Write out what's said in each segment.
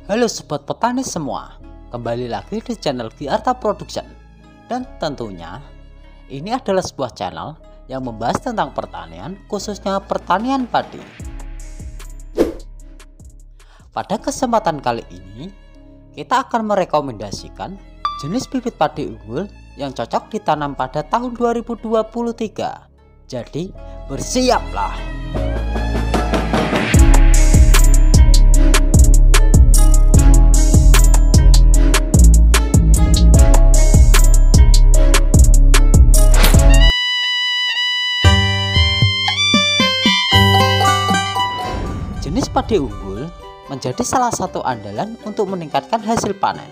Halo sobat petani semua, kembali lagi di channel Giarta Production. Dan tentunya ini adalah sebuah channel yang membahas tentang pertanian, khususnya pertanian padi. Pada kesempatan kali ini kita akan merekomendasikan jenis bibit padi unggul yang cocok ditanam pada tahun 2023. Jadi bersiaplah. Jenis padi unggul menjadi salah satu andalan untuk meningkatkan hasil panen.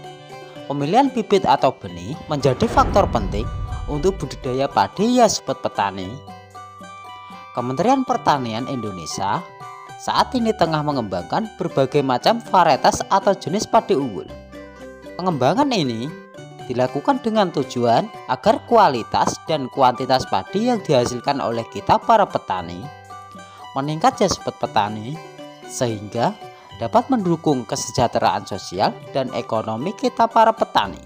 Pemilihan bibit atau benih menjadi faktor penting untuk budidaya padi ya sobat petani. Kementerian Pertanian Indonesia saat ini tengah mengembangkan berbagai macam varietas atau jenis padi unggul. Pengembangan ini dilakukan dengan tujuan agar kualitas dan kuantitas padi yang dihasilkan oleh kita para petani meningkat ya sobat petani, sehingga dapat mendukung kesejahteraan sosial dan ekonomi kita para petani.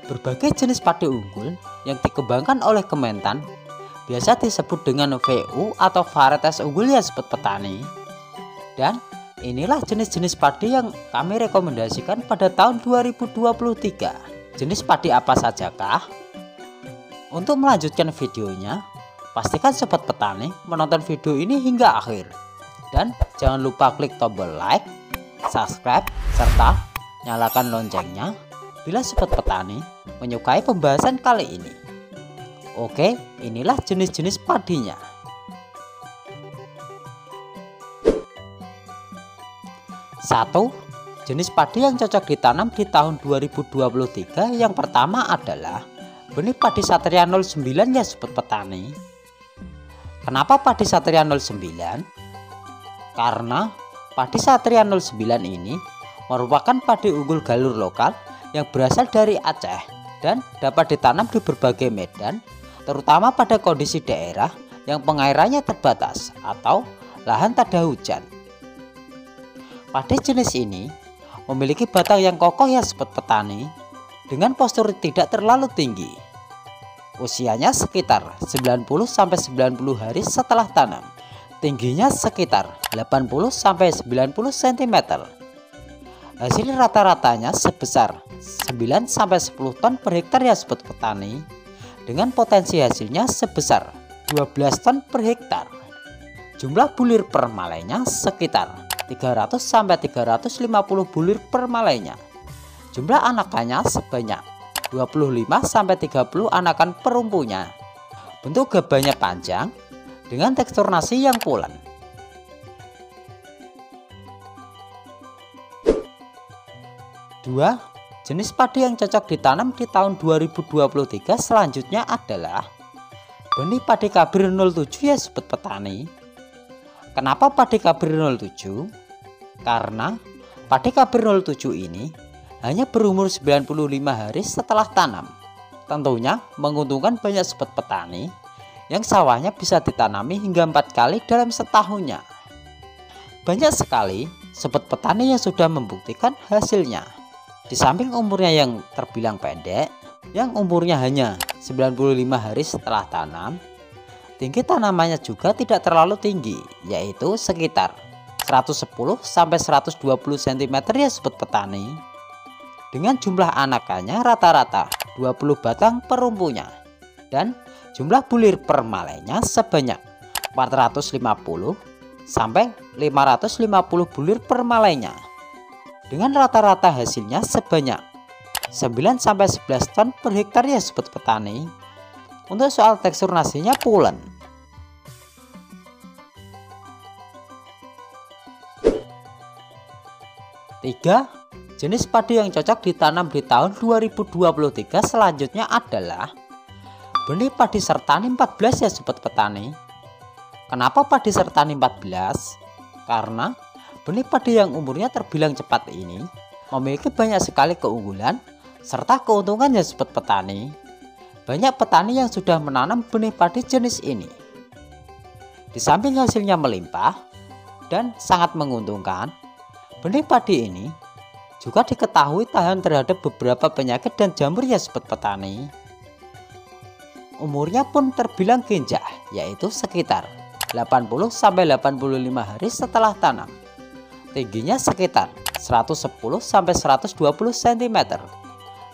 Berbagai jenis padi unggul yang dikembangkan oleh Kementan biasa disebut dengan VU atau varietas unggul ya sobat petani. Dan inilah jenis-jenis padi yang kami rekomendasikan pada tahun 2023. Jenis padi apa sajakah? Untuk melanjutkan videonya, pastikan sobat petani menonton video ini hingga akhir. Dan jangan lupa klik tombol like, subscribe, serta nyalakan loncengnya bila sobat petani menyukai pembahasan kali ini. Oke, inilah jenis-jenis padinya. Satu, jenis padi yang cocok ditanam di tahun 2023 yang pertama adalah benih padi Satria 09 ya sobat petani. Kenapa padi Satria 09? Karena padi Satria 09 ini merupakan padi unggul galur lokal yang berasal dari Aceh dan dapat ditanam di berbagai medan, terutama pada kondisi daerah yang pengairannya terbatas atau lahan tak ada hujan. Padi jenis ini memiliki batang yang kokoh ya sobat petani, dengan postur tidak terlalu tinggi. Usianya sekitar 90-90 hari setelah tanam. Tingginya sekitar 80-90 cm. Hasil rata-ratanya sebesar 9-10 ton per hektar ya sobat petani, dengan potensi hasilnya sebesar 12 ton per hektar. Jumlah bulir per malainya sekitar 300-350 bulir per malainya. Jumlah anakannya sebanyak 25-30 anakan perumpunya. Bentuk gabahnya panjang dengan tekstur nasi yang pulen. Dua, jenis padi yang cocok ditanam di tahun 2023 selanjutnya adalah benih padi Kabir 07 ya sobat petani. Kenapa padi Kabir 07? Karena padi Kabir 07 ini hanya berumur 95 hari setelah tanam. Tentunya menguntungkan banyak sobat petani yang sawahnya bisa ditanami hingga 4 kali dalam setahunnya. Banyak sekali sobat petani yang sudah membuktikan hasilnya. Di samping umurnya yang terbilang pendek, yang umurnya hanya 95 hari setelah tanam, tinggi tanamannya juga tidak terlalu tinggi, yaitu sekitar 110-120 cm ya sobat petani. Dengan jumlah anakannya rata-rata 20 batang per rumpunya, dan jumlah bulir per malainya sebanyak 450-550 bulir per malainya, dengan rata-rata hasilnya sebanyak 9-11 ton per hektar ya sobat petani. Untuk soal tekstur nasinya pulen. Tiga, jenis padi yang cocok ditanam di tahun 2023 selanjutnya adalah benih padi Sertani 14 ya sobat petani. Kenapa padi Sertani 14? Karena benih padi yang umurnya terbilang cepat ini memiliki banyak sekali keunggulan serta keuntungan ya sobat petani. Banyak petani yang sudah menanam benih padi jenis ini. Di samping hasilnya melimpah, dan sangat menguntungkan. Benih padi ini juga diketahui tahan terhadap beberapa penyakit dan jamur ya sobat petani. Umurnya pun terbilang genjah, yaitu sekitar 80-85 hari setelah tanam. Tingginya sekitar 110-120 cm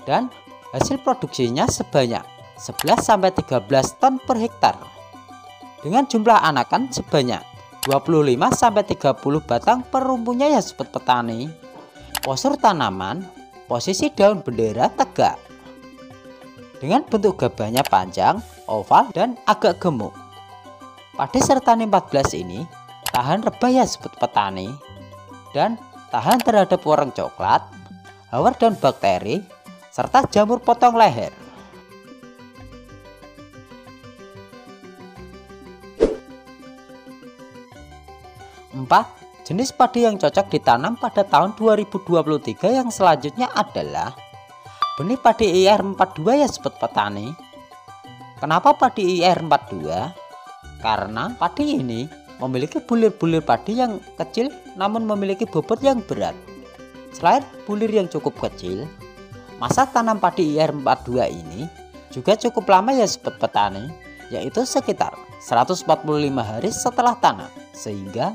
dan hasil produksinya sebanyak 11-13 ton per hektar. Dengan jumlah anakan sebanyak 25-30 batang per rumpunya ya sobat petani. Postur tanaman, posisi daun bendera tegak. Dengan bentuk gabahnya panjang, oval, dan agak gemuk. Padi sertani 14 ini tahan rebah ya sobat petani, dan tahan terhadap wareng coklat, hawar daun bakteri, serta jamur potong leher. 4. Jenis padi yang cocok ditanam pada tahun 2023 yang selanjutnya adalah benih padi IR42 ya sobat petani. Kenapa padi IR42? Karena padi ini memiliki bulir-bulir padi yang kecil namun memiliki bobot yang berat. Selain bulir yang cukup kecil, masa tanam padi IR42 ini juga cukup lama ya sobat petani, yaitu sekitar 145 hari setelah tanam, sehingga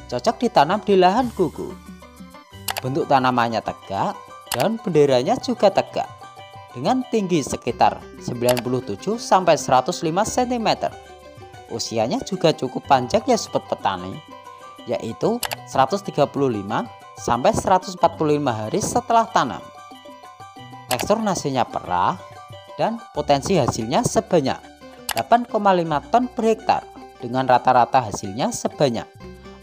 cocok ditanam di lahan gugur. Bentuk tanamannya tegak, daun benderanya juga tegak, dengan tinggi sekitar 97-105 cm. Usianya juga cukup panjang ya sobat petani, yaitu 135-145 hari setelah tanam. Tekstur nasinya perah dan potensi hasilnya sebanyak 8,5 ton per hektar, dengan rata-rata hasilnya sebanyak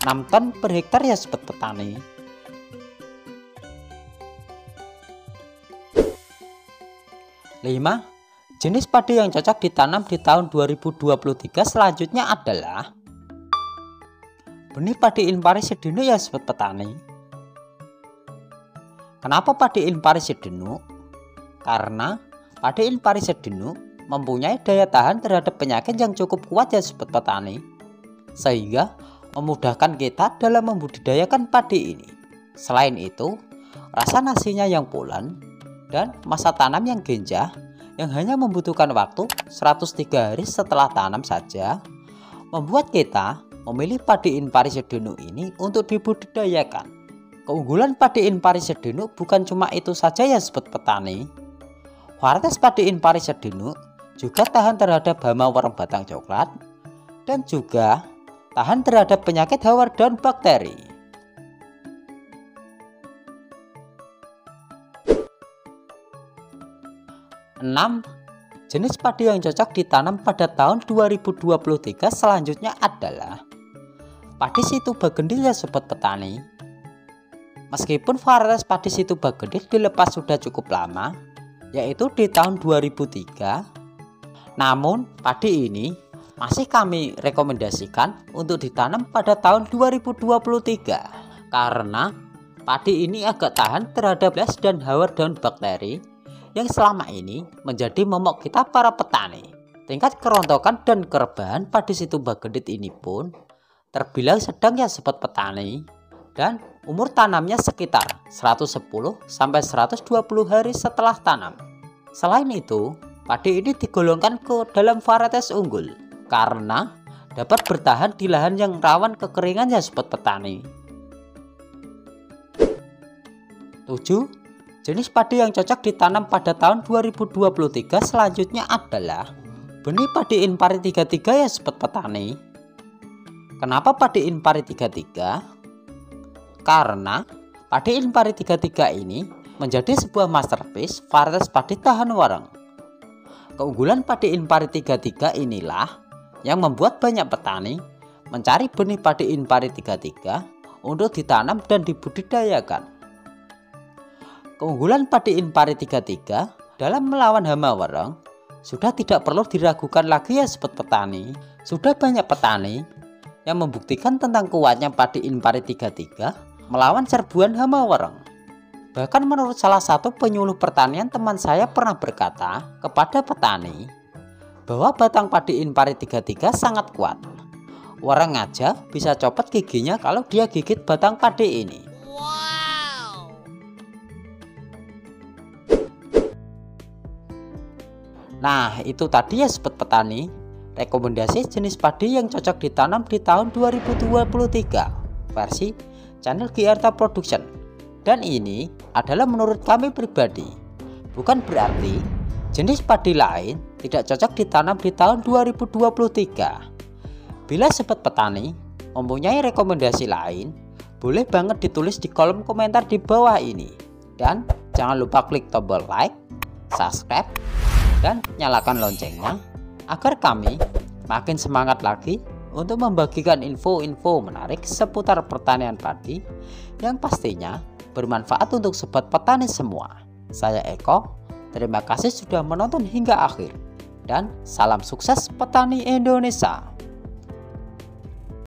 6 ton per hektar ya sobat petani. Lima, jenis padi yang cocok ditanam di tahun 2023 selanjutnya adalah benih padi Inpari Sedenu ya sobat petani. Kenapa padi Inpari Sedenu? Karena padi Inpari Sedenu mempunyai daya tahan terhadap penyakit yang cukup kuat ya sobat petani, sehingga memudahkan kita dalam membudidayakan padi ini. Selain itu, rasa nasinya yang pulen dan masa tanam yang genjah yang hanya membutuhkan waktu 103 hari setelah tanam saja membuat kita memilih padi Inpari Sedenu ini untuk dibudidayakan. Keunggulan padi Inpari Sedenu bukan cuma itu saja ya sobat petani. Varietas padi Inpari Sedenu juga tahan terhadap hama wareng batang coklat dan juga tahan terhadap penyakit hawar daun bakteri. Enam, jenis padi yang cocok ditanam pada tahun 2023 selanjutnya adalah padi Situbagendil ya sobat petani. Meskipun varietas padi Situbagendil dilepas sudah cukup lama, yaitu di tahun 2003, namun padi ini masih kami rekomendasikan untuk ditanam pada tahun 2023 karena padi ini agak tahan terhadap belas dan hawar daun bakteri yang selama ini menjadi momok kita para petani. Tingkat kerontokan dan kerebahan padi Situbagendil ini pun terbilang sedang ya sobat petani, dan umur tanamnya sekitar 110-120 hari setelah tanam. Selain itu, padi ini digolongkan ke dalam varietas unggul karena dapat bertahan di lahan yang rawan kekeringan ya sobat petani. 7. Jenis padi yang cocok ditanam pada tahun 2023 selanjutnya adalah benih padi Inpari 33 ya sobat petani. Kenapa padi Inpari 33? Karena padi Inpari 33 ini menjadi sebuah masterpiece varietas padi tahan wareng. Keunggulan padi Inpari 33 inilah yang membuat banyak petani mencari benih padi Inpari 33 untuk ditanam dan dibudidayakan. Keunggulan padi Inpari 33 dalam melawan hama wareng sudah tidak perlu diragukan lagi ya sobat petani. Sudah banyak petani yang membuktikan tentang kuatnya padi Inpari 33 melawan serbuan hama wareng. Bahkan menurut salah satu penyuluh pertanian teman saya pernah berkata kepada petani bahwa batang padi Inpari 33 sangat kuat Orang aja bisa copot giginya kalau dia gigit batang padi ini. Nah, itu tadi ya sobat petani, rekomendasi jenis padi yang cocok ditanam di tahun 2023 versi channel Giarta Production. Dan ini adalah menurut kami pribadi. Bukan berarti jenis padi lain tidak cocok ditanam di tahun 2023. Bila sobat petani mempunyai rekomendasi lain, boleh banget ditulis di kolom komentar di bawah ini. Dan jangan lupa klik tombol like, subscribe, dan nyalakan loncengnya agar kami makin semangat lagi untuk membagikan info-info menarik seputar pertanian padi yang pastinya bermanfaat untuk sobat petani semua. Saya Eko, terima kasih sudah menonton hingga akhir dan salam sukses petani Indonesia.